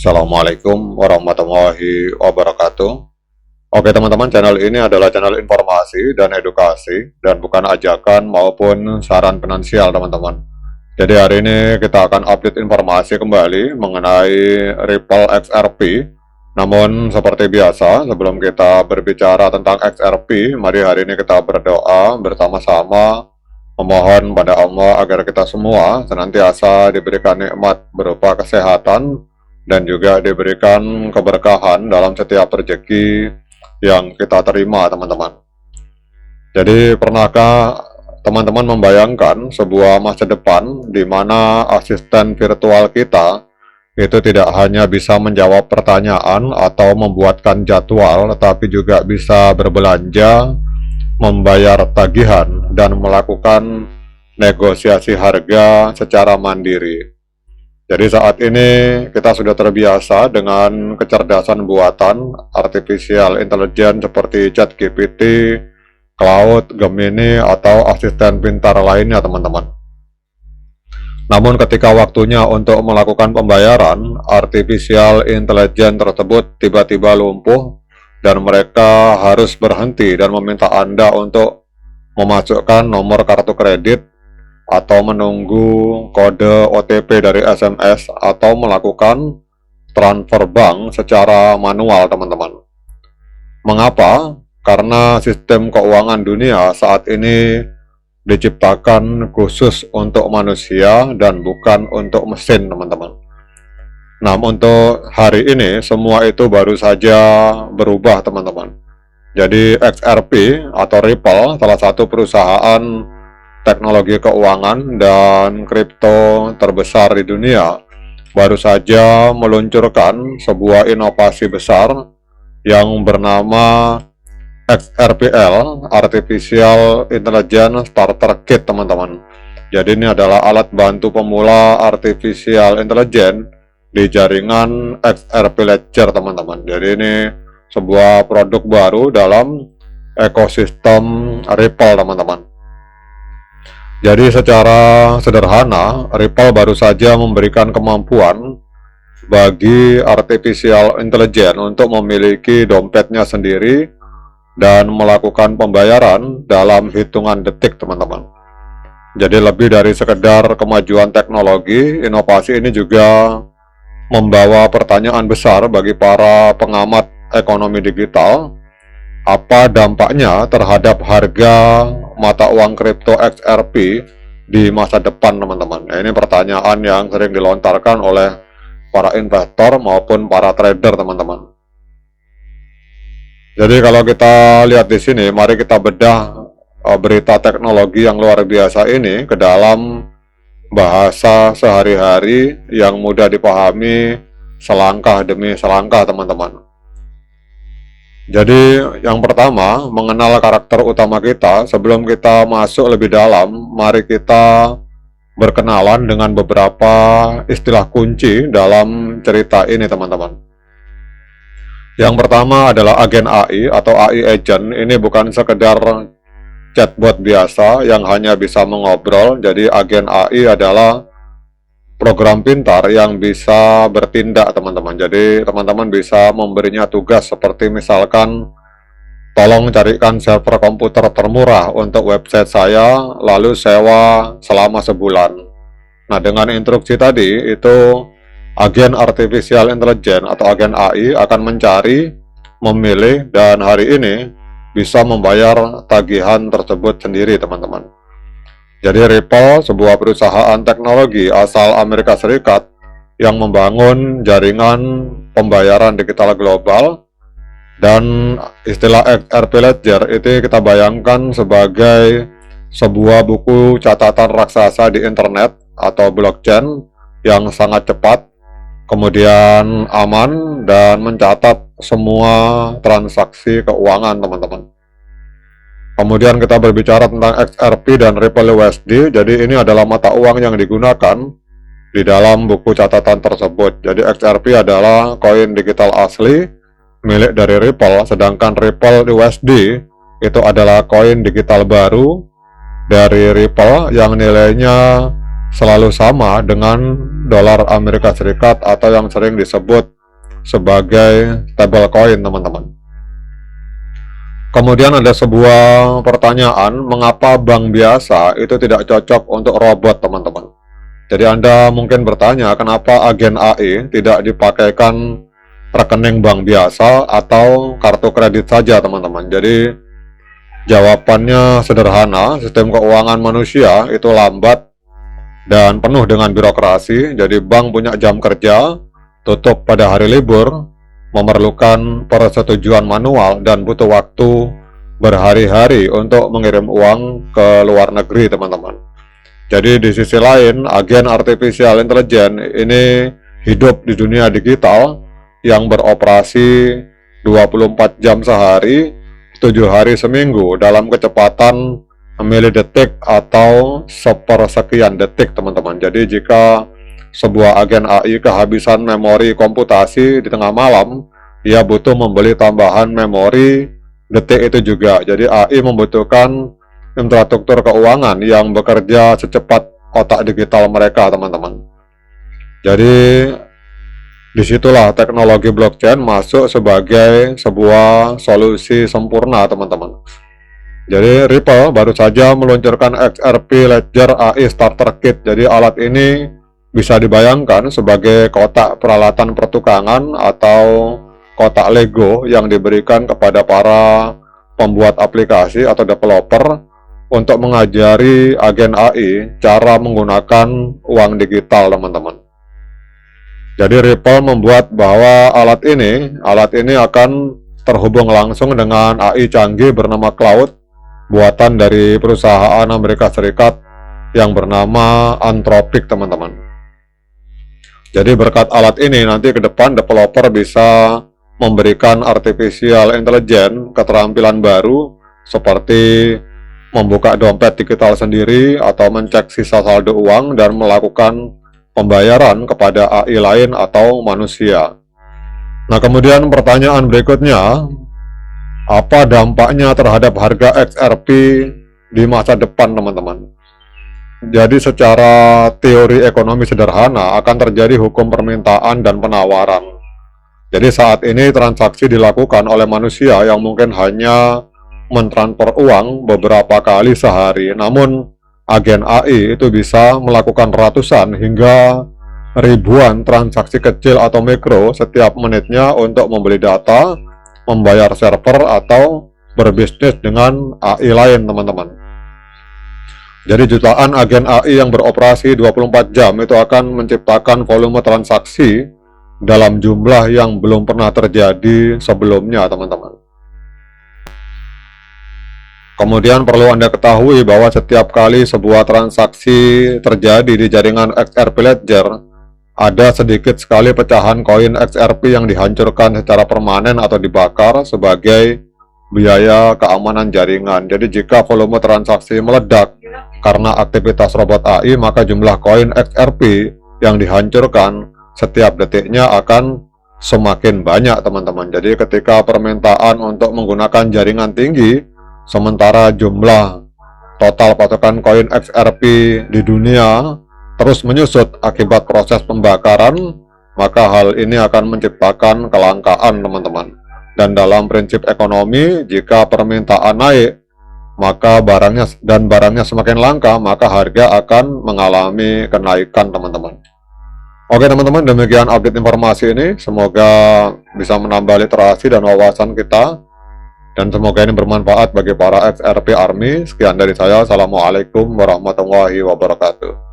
Assalamualaikum warahmatullahi wabarakatuh. Oke teman-teman, channel ini adalah channel informasi dan edukasi dan bukan ajakan maupun saran finansial teman-teman. Jadi hari ini kita akan update informasi kembali mengenai Ripple XRP. Namun seperti biasa, sebelum kita berbicara tentang XRP, mari hari ini kita berdoa bersama-sama memohon pada Allah agar kita semua senantiasa diberikan nikmat berupa kesehatan dan juga diberikan keberkahan dalam setiap rezeki yang kita terima teman-teman. Jadi pernahkah teman-teman membayangkan sebuah masa depan di mana asisten virtual kita itu tidak hanya bisa menjawab pertanyaan atau membuatkan jadwal, tetapi juga bisa berbelanja, membayar tagihan, dan melakukan negosiasi harga secara mandiri. Jadi saat ini kita sudah terbiasa dengan kecerdasan buatan artificial intelligence seperti ChatGPT, Claude, Gemini, atau asisten pintar lainnya teman-teman. Namun ketika waktunya untuk melakukan pembayaran, artificial intelligence tersebut tiba-tiba lumpuh dan mereka harus berhenti dan meminta Anda untuk memasukkan nomor kartu kredit atau menunggu kode OTP dari SMS atau melakukan transfer bank secara manual teman-teman. Mengapa? Karena sistem keuangan dunia saat ini diciptakan khusus untuk manusia dan bukan untuk mesin teman-teman. Nah, untuk hari ini semua itu baru saja berubah teman-teman. Jadi XRP atau Ripple, salah satu perusahaan teknologi keuangan dan kripto terbesar di dunia, baru saja meluncurkan sebuah inovasi besar yang bernama XRPL, Artificial Intelligence Starter Kit teman-teman. Jadi ini adalah alat bantu pemula Artificial Intelligence di jaringan XRP Ledger teman-teman. Jadi ini sebuah produk baru dalam ekosistem Ripple teman-teman. Jadi secara sederhana, Ripple baru saja memberikan kemampuan bagi Artificial Intelligence untuk memiliki dompetnya sendiri dan melakukan pembayaran dalam hitungan detik teman-teman. Jadi lebih dari sekedar kemajuan teknologi, inovasi ini juga membawa pertanyaan besar bagi para pengamat ekonomi digital. Apa dampaknya terhadap harga mata uang kripto XRP di masa depan teman-teman? Ini pertanyaan yang sering dilontarkan oleh para investor maupun para trader teman-teman. Jadi kalau kita lihat di sini, mari kita bedah berita teknologi yang luar biasa ini ke dalam bahasa sehari-hari yang mudah dipahami selangkah demi selangkah teman-teman. Jadi yang pertama, mengenal karakter utama kita. Sebelum kita masuk lebih dalam, mari kita berkenalan dengan beberapa istilah kunci dalam cerita ini teman-teman. Yang pertama adalah agen AI atau AI agent. Ini bukan sekedar chatbot biasa yang hanya bisa mengobrol. Jadi agen AI adalah program pintar yang bisa bertindak teman-teman. Jadi teman-teman bisa memberinya tugas seperti misalkan, tolong carikan server komputer termurah untuk website saya, lalu sewa selama sebulan. Nah, dengan instruksi tadi itu agen artificial intelligence atau agen AI akan mencari, memilih, dan hari ini bisa membayar tagihan tersebut sendiri teman-teman. Jadi Ripple, sebuah perusahaan teknologi asal Amerika Serikat yang membangun jaringan pembayaran digital global, dan istilah XRP Ledger itu kita bayangkan sebagai sebuah buku catatan raksasa di internet atau blockchain yang sangat cepat, kemudian aman, dan mencatat semua transaksi keuangan teman-teman. Kemudian kita berbicara tentang XRP dan Ripple USD. Jadi ini adalah mata uang yang digunakan di dalam buku catatan tersebut. Jadi XRP adalah koin digital asli milik dari Ripple, sedangkan Ripple USD itu adalah koin digital baru dari Ripple yang nilainya selalu sama dengan dolar Amerika Serikat atau yang sering disebut sebagai stablecoin, teman-teman. Kemudian ada sebuah pertanyaan, mengapa bank biasa itu tidak cocok untuk robot, teman-teman? Jadi Anda mungkin bertanya, kenapa agen AI tidak dipakaikan rekening bank biasa atau kartu kredit saja, teman-teman? Jadi jawabannya sederhana, sistem keuangan manusia itu lambat dan penuh dengan birokrasi. Jadi bank punya jam kerja, tutup pada hari libur, memerlukan persetujuan manual dan butuh waktu berhari-hari untuk mengirim uang ke luar negeri, teman-teman. Jadi di sisi lain, agen artificial intelligence ini hidup di dunia digital yang beroperasi 24 jam sehari, 7 hari seminggu dalam kecepatan milidetik atau sepersekian detik, teman-teman. Jadi jika sebuah agen AI kehabisan memori komputasi di tengah malam, ia butuh membeli tambahan memori detik itu juga. Jadi AI membutuhkan infrastruktur keuangan yang bekerja secepat otak digital mereka, teman-teman. Jadi disitulah teknologi blockchain masuk sebagai sebuah solusi sempurna, teman-teman. Jadi Ripple baru saja meluncurkan XRP Ledger AI Starter Kit. Jadi alat ini bisa dibayangkan sebagai kotak peralatan pertukangan atau kotak Lego yang diberikan kepada para pembuat aplikasi atau developer untuk mengajari agen AI cara menggunakan uang digital, teman-teman. Jadi Ripple membuat bahwa alat ini akan terhubung langsung dengan AI canggih bernama Cloud, buatan dari perusahaan Amerika Serikat yang bernama Anthropic, teman-teman. Jadi berkat alat ini nanti ke depan developer bisa memberikan artificial intelligence keterampilan baru seperti membuka dompet digital sendiri atau mencek sisa saldo uang dan melakukan pembayaran kepada AI lain atau manusia. Nah, kemudian pertanyaan berikutnya, apa dampaknya terhadap harga XRP di masa depan, teman-teman? Jadi secara teori ekonomi sederhana akan terjadi hukum permintaan dan penawaran. Jadi saat ini transaksi dilakukan oleh manusia yang mungkin hanya mentransfer uang beberapa kali sehari, namun agen AI itu bisa melakukan ratusan hingga ribuan transaksi kecil atau mikro setiap menitnya untuk membeli data, membayar server, atau berbisnis dengan AI lain, teman-teman. Jadi jutaan agen AI yang beroperasi 24 jam itu akan menciptakan volume transaksi dalam jumlah yang belum pernah terjadi sebelumnya, teman-teman. Kemudian perlu Anda ketahui bahwa setiap kali sebuah transaksi terjadi di jaringan XRP Ledger, ada sedikit sekali pecahan koin XRP yang dihancurkan secara permanen atau dibakar sebagai biaya keamanan jaringan. Jadi jika volume transaksi meledak karena aktivitas robot AI, maka jumlah koin XRP yang dihancurkan setiap detiknya akan semakin banyak, teman-teman. Jadi ketika permintaan untuk menggunakan jaringan tinggi, sementara jumlah total patokan koin XRP di dunia terus menyusut akibat proses pembakaran, maka hal ini akan menciptakan kelangkaan, teman-teman. Dan dalam prinsip ekonomi, jika permintaan naik, maka barangnya semakin langka, maka harga akan mengalami kenaikan, teman-teman. Oke, teman-teman, demikian update informasi ini. Semoga bisa menambah literasi dan wawasan kita, dan semoga ini bermanfaat bagi para XRP Army. Sekian dari saya. Assalamualaikum warahmatullahi wabarakatuh.